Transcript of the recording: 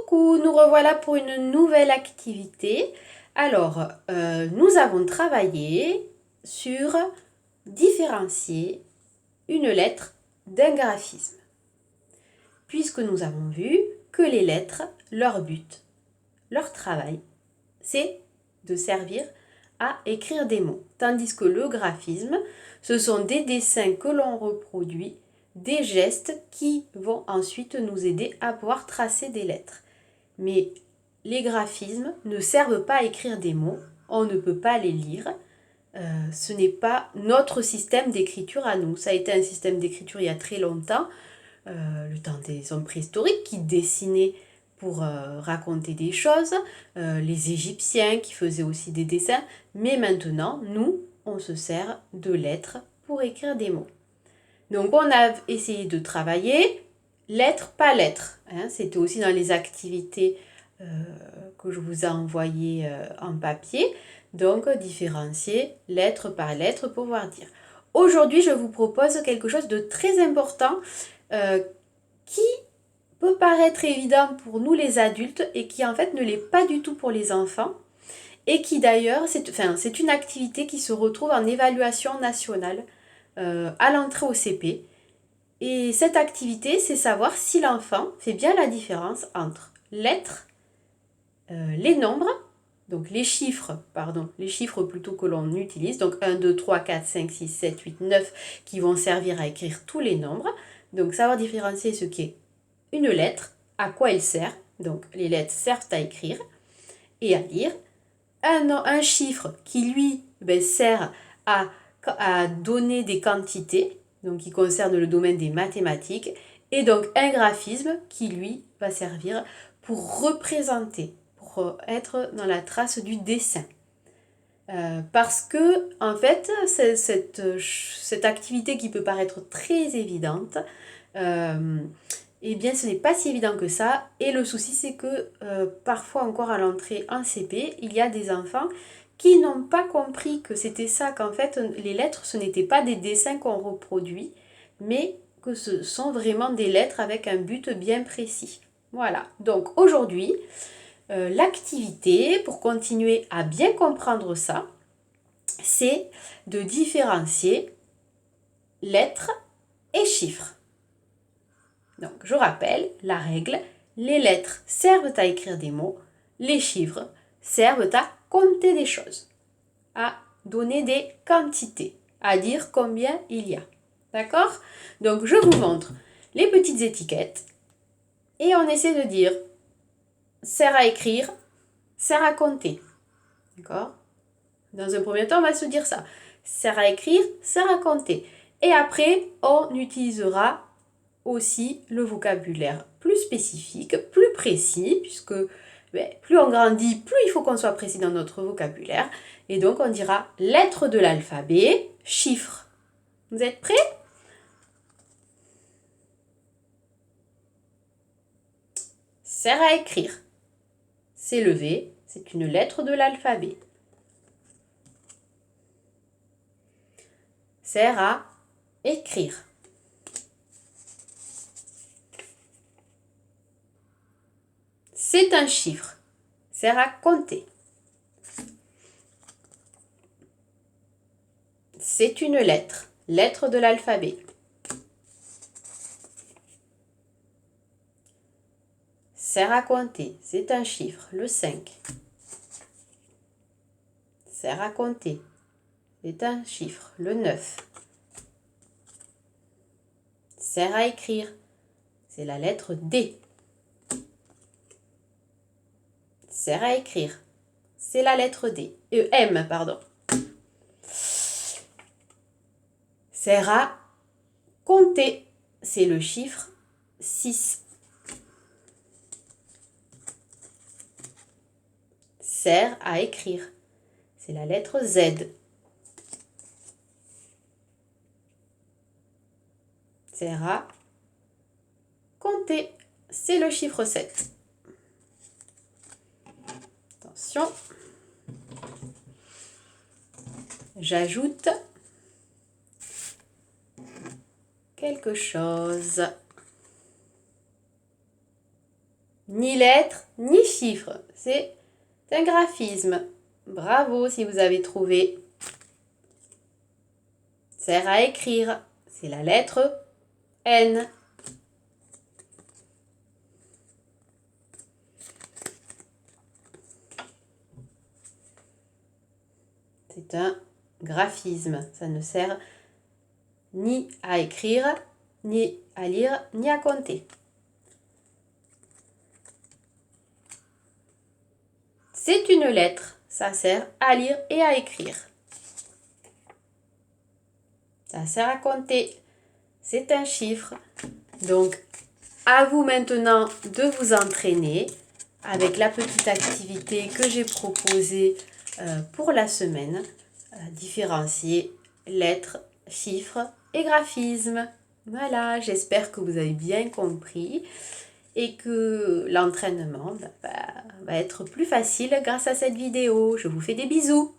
Coucou, nous revoilà pour une nouvelle activité. Alors, nous avons travaillé sur différencier une lettre d'un graphisme, puisque nous avons vu que les lettres, leur but, leur travail, c'est de servir à écrire des mots, tandis que le graphisme, ce sont des dessins que l'on reproduit, des gestes qui vont ensuite nous aider à pouvoir tracer des lettres. Mais les graphismes ne servent pas à écrire des mots, on ne peut pas les lire. Ce n'est pas notre système d'écriture à nous. Ça a été un système d'écriture il y a très longtemps, le temps des hommes préhistoriques qui dessinaient pour raconter des choses, les Égyptiens qui faisaient aussi des dessins, mais maintenant, nous, on se sert de lettres pour écrire des mots. Donc on a essayé de travailler lettre par lettre. C'était aussi dans les activités que je vous ai envoyées en papier. Donc différencier lettre par lettre pour pouvoir dire. Aujourd'hui, je vous propose quelque chose de très important qui peut paraître évident pour nous les adultes et qui en fait ne l'est pas du tout pour les enfants. Et qui d'ailleurs, c'est une activité qui se retrouve en évaluation nationale à l'entrée au CP. Et cette activité, c'est savoir si l'enfant fait bien la différence entre lettres, les nombres, donc les chiffres plutôt que l'on utilise, donc 1, 2, 3, 4, 5, 6, 7, 8, 9, qui vont servir à écrire tous les nombres. Donc savoir différencier ce qu'est une lettre, à quoi elle sert, donc les lettres servent à écrire et à lire. Un chiffre qui lui sert à donner des quantités, donc qui concerne le domaine des mathématiques, et donc un graphisme qui lui va servir pour représenter, pour être dans la trace du dessin. Parce que en fait, cette activité qui peut paraître très évidente, eh bien ce n'est pas si évident que ça, et le souci c'est que parfois encore à l'entrée en CP, il y a des enfants qui n'ont pas compris que c'était ça, qu'en fait les lettres ce n'étaient pas des dessins qu'on reproduit, mais que ce sont vraiment des lettres avec un but bien précis. Voilà, donc aujourd'hui, l'activité, pour continuer à bien comprendre ça, c'est de différencier lettres et chiffres. Donc, je rappelle la règle, les lettres servent à écrire des mots, les chiffres servent à compter des choses, à donner des quantités, à dire combien il y a. D'accord? Donc, je vous montre les petites étiquettes et on essaie de dire sert à écrire, sert à compter. D'accord? Dans un premier temps, on va se dire ça. Sert à écrire, sert à compter. Et après, on utilisera aussi le vocabulaire plus spécifique, plus précis, puisque plus on grandit, plus il faut qu'on soit précis dans notre vocabulaire. Et donc on dira lettres de l'alphabet, chiffres. Vous êtes prêts? Sert à écrire. C'est levé, c'est une lettre de l'alphabet. Sert à écrire. C'est un chiffre. Sert à compter. C'est une lettre. Lettre de l'alphabet. Sert à compter. C'est un chiffre. Le 5. Sert à compter. C'est un chiffre. Le 9. Sert à écrire. C'est la lettre D. Sert à écrire. C'est la lettre D. M, pardon. Sert à compter. C'est le chiffre 6. Sert à écrire. C'est la lettre Z. Sert à compter. C'est le chiffre 7. Attention. J'ajoute quelque chose. ni lettre, ni chiffre. C'est un graphisme. Bravo si vous avez trouvé. Sert à écrire. C'est la lettre N. C'est un graphisme. Ça ne sert ni à écrire, ni à lire, ni à compter. C'est une lettre. Ça sert à lire et à écrire. Ça sert à compter. C'est un chiffre. Donc, à vous maintenant de vous entraîner avec la petite activité que j'ai proposée pour la semaine. Différencier lettres, chiffres et graphismes. Voilà, j'espère que vous avez bien compris et que l'entraînement va être plus facile grâce à cette vidéo. Je vous fais des bisous.